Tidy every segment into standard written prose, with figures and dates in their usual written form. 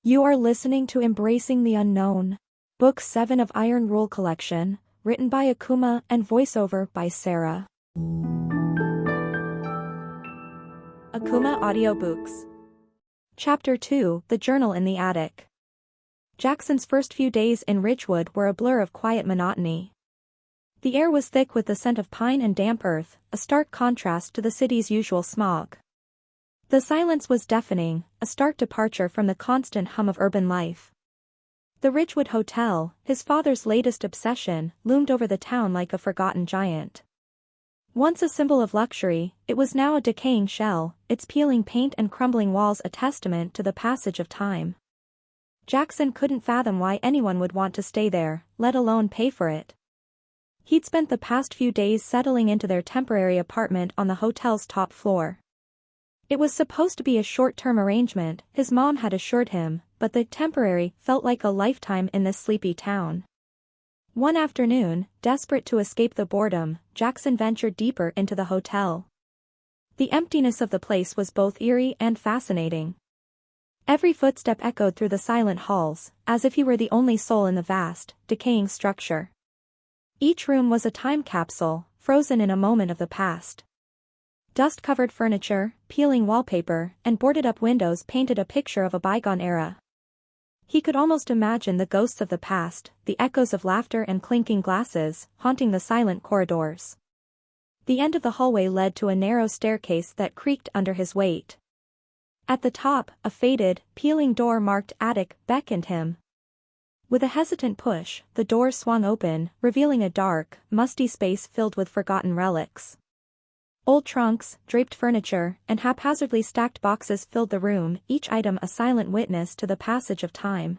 You are listening to Embracing the Unknown. Book 7 of Iron Rule Collection, written by Akumah and voiceover by Sara. Akumah Audiobooks. Chapter 2, The Journal in the Attic. Jackson's first few days in Ridgewood were a blur of quiet monotony. The air was thick with the scent of pine and damp earth, a stark contrast to the city's usual smog. The silence was deafening, a stark departure from the constant hum of urban life. The Ridgewood Hotel, his father's latest obsession, loomed over the town like a forgotten giant. Once a symbol of luxury, it was now a decaying shell, its peeling paint and crumbling walls a testament to the passage of time. Jackson couldn't fathom why anyone would want to stay there, let alone pay for it. He'd spent the past few days settling into their temporary apartment on the hotel's top floor. It was supposed to be a short-term arrangement, his mom had assured him, but the temporary felt like a lifetime in this sleepy town. One afternoon, desperate to escape the boredom, Jackson ventured deeper into the hotel. The emptiness of the place was both eerie and fascinating. Every footstep echoed through the silent halls, as if he were the only soul in the vast, decaying structure. Each room was a time capsule, frozen in a moment of the past. Dust-covered furniture, peeling wallpaper, and boarded-up windows painted a picture of a bygone era. He could almost imagine the ghosts of the past, the echoes of laughter and clinking glasses, haunting the silent corridors. The end of the hallway led to a narrow staircase that creaked under his weight. At the top, a faded, peeling door marked attic beckoned him. With a hesitant push, the door swung open, revealing a dark, musty space filled with forgotten relics. Old trunks, draped furniture, and haphazardly stacked boxes filled the room, each item a silent witness to the passage of time.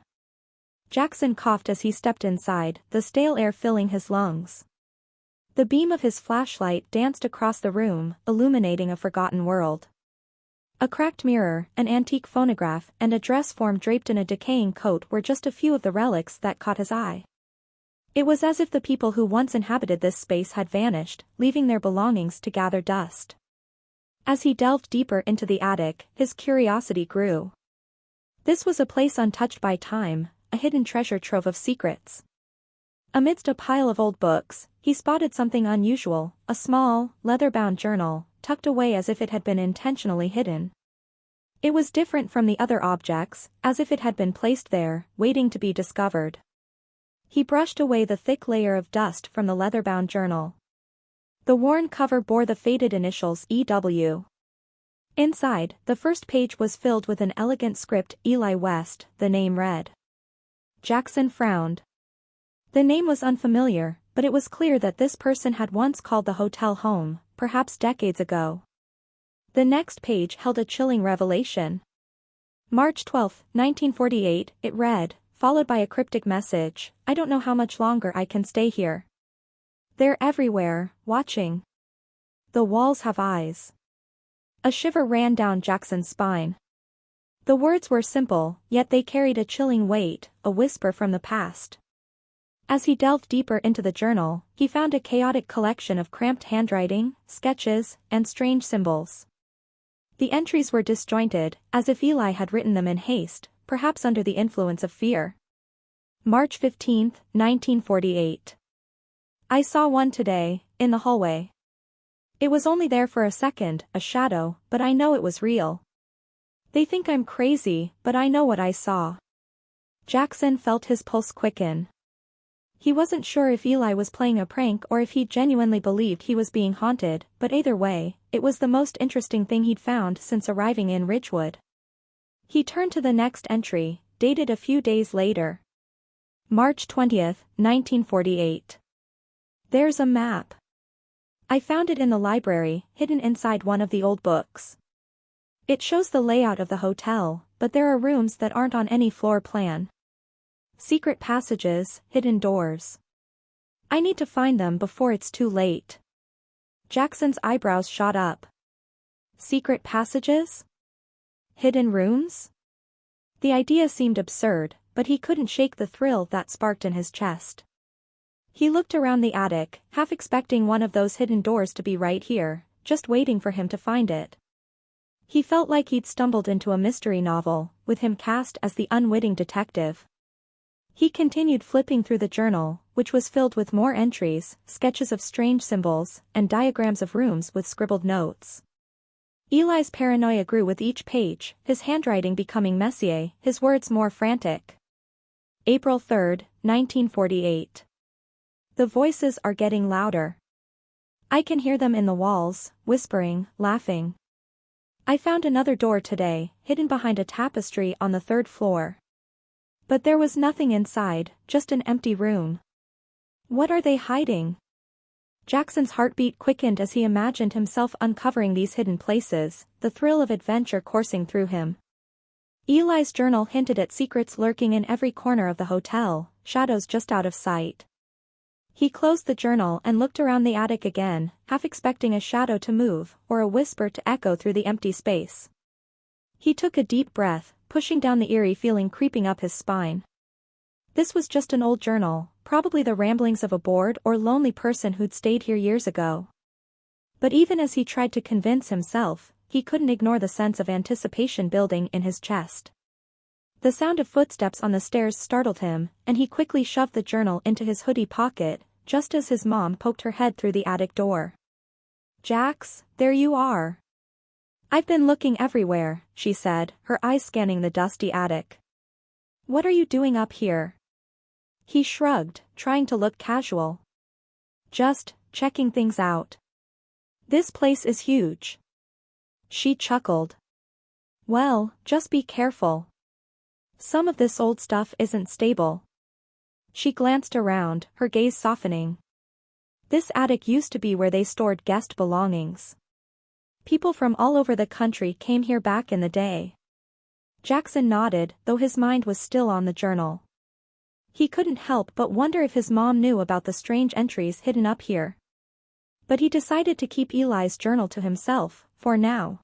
Jackson coughed as he stepped inside, the stale air filling his lungs. The beam of his flashlight danced across the room, illuminating a forgotten world. A cracked mirror, an antique phonograph, and a dress form draped in a decaying coat were just a few of the relics that caught his eye. It was as if the people who once inhabited this space had vanished, leaving their belongings to gather dust. As he delved deeper into the attic, his curiosity grew. This was a place untouched by time, a hidden treasure trove of secrets. Amidst a pile of old books, he spotted something unusual, a small, leather-bound journal, tucked away as if it had been intentionally hidden. It was different from the other objects, as if it had been placed there, waiting to be discovered. He brushed away the thick layer of dust from the leather-bound journal. The worn cover bore the faded initials E.W. Inside, the first page was filled with an elegant script, Eli West, the name read. Jackson frowned. The name was unfamiliar, but it was clear that this person had once called the hotel home, perhaps decades ago. The next page held a chilling revelation. March 12, 1948, it read, followed by a cryptic message, I don't know how much longer I can stay here. They're everywhere, watching. The walls have eyes. A shiver ran down Jackson's spine. The words were simple, yet they carried a chilling weight, a whisper from the past. As he delved deeper into the journal, he found a chaotic collection of cramped handwriting, sketches, and strange symbols. The entries were disjointed, as if Eli had written them in haste, perhaps under the influence of fear. March 15, 1948. I saw one today, in the hallway. It was only there for a second, a shadow, but I know it was real. They think I'm crazy, but I know what I saw. Jackson felt his pulse quicken. He wasn't sure if Eli was playing a prank or if he genuinely believed he was being haunted, but either way, it was the most interesting thing he'd found since arriving in Ridgewood. He turned to the next entry, dated a few days later. March 20, 1948. There's a map. I found it in the library, hidden inside one of the old books. It shows the layout of the hotel, but there are rooms that aren't on any floor plan. Secret passages, hidden doors. I need to find them before it's too late. Jackson's eyebrows shot up. Secret passages? Hidden rooms? The idea seemed absurd, but he couldn't shake the thrill that sparked in his chest. He looked around the attic, half expecting one of those hidden doors to be right here, just waiting for him to find it. He felt like he'd stumbled into a mystery novel, with him cast as the unwitting detective. He continued flipping through the journal, which was filled with more entries, sketches of strange symbols, and diagrams of rooms with scribbled notes. Eli's paranoia grew with each page, his handwriting becoming messier, his words more frantic. April 3, 1948. The voices are getting louder. I can hear them in the walls, whispering, laughing. I found another door today, hidden behind a tapestry on the 3rd floor. But there was nothing inside, just an empty room. What are they hiding? Jackson's heartbeat quickened as he imagined himself uncovering these hidden places, the thrill of adventure coursing through him. Eli's journal hinted at secrets lurking in every corner of the hotel, shadows just out of sight. He closed the journal and looked around the attic again, half expecting a shadow to move, or a whisper to echo through the empty space. He took a deep breath, pushing down the eerie feeling creeping up his spine. This was just an old journal, probably the ramblings of a bored or lonely person who'd stayed here years ago. But even as he tried to convince himself, he couldn't ignore the sense of anticipation building in his chest. The sound of footsteps on the stairs startled him, and he quickly shoved the journal into his hoodie pocket, just as his mom poked her head through the attic door. "Jax, there you are." "I've been looking everywhere," she said, her eyes scanning the dusty attic. "What are you doing up here?" He shrugged, trying to look casual. "Just checking things out. This place is huge." She chuckled. "Well, just be careful. Some of this old stuff isn't stable." She glanced around, her gaze softening. This attic used to be where they stored guest belongings. People from all over the country came here back in the day. Jackson nodded, though his mind was still on the journal. He couldn't help but wonder if his mom knew about the strange entries hidden up here. But he decided to keep Eli's journal to himself, for now.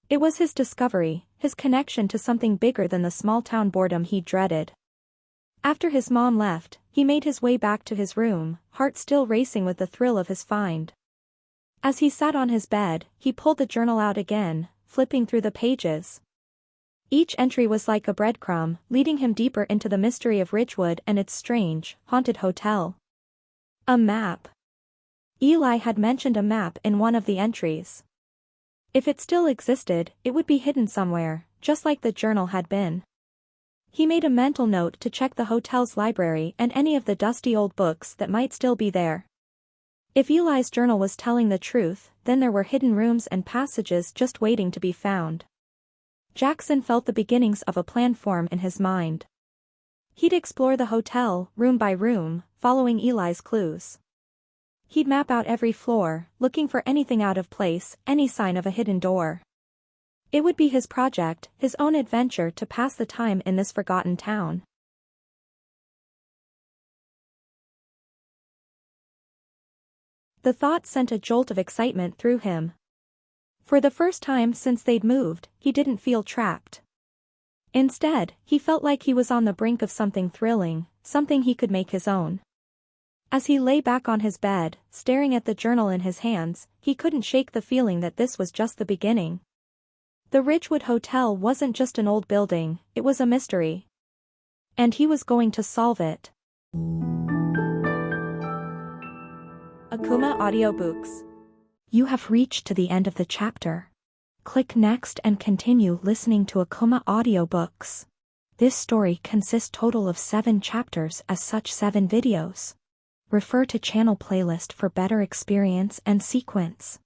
It was his discovery, his connection to something bigger than the small-town boredom he dreaded. After his mom left, he made his way back to his room, heart still racing with the thrill of his find. As he sat on his bed, he pulled the journal out again, flipping through the pages. Each entry was like a breadcrumb, leading him deeper into the mystery of Ridgewood and its strange, haunted hotel. A map. Eli had mentioned a map in one of the entries. If it still existed, it would be hidden somewhere, just like the journal had been. He made a mental note to check the hotel's library and any of the dusty old books that might still be there. If Eli's journal was telling the truth, then there were hidden rooms and passages just waiting to be found. Jackson felt the beginnings of a plan form in his mind. He'd explore the hotel, room by room, following Eli's clues. He'd map out every floor, looking for anything out of place, any sign of a hidden door. It would be his project, his own adventure to pass the time in this forgotten town. The thought sent a jolt of excitement through him. For the first time since they'd moved, he didn't feel trapped. Instead, he felt like he was on the brink of something thrilling, something he could make his own. As he lay back on his bed, staring at the journal in his hands, he couldn't shake the feeling that this was just the beginning. The Ridgewood Hotel wasn't just an old building, it was a mystery. And he was going to solve it. Akumah Audiobooks. You have reached to the end of the chapter. Click next and continue listening to Akumah Audiobooks. This story consists total of 7 chapters as such 7 videos. Refer to channel playlist for better experience and sequence.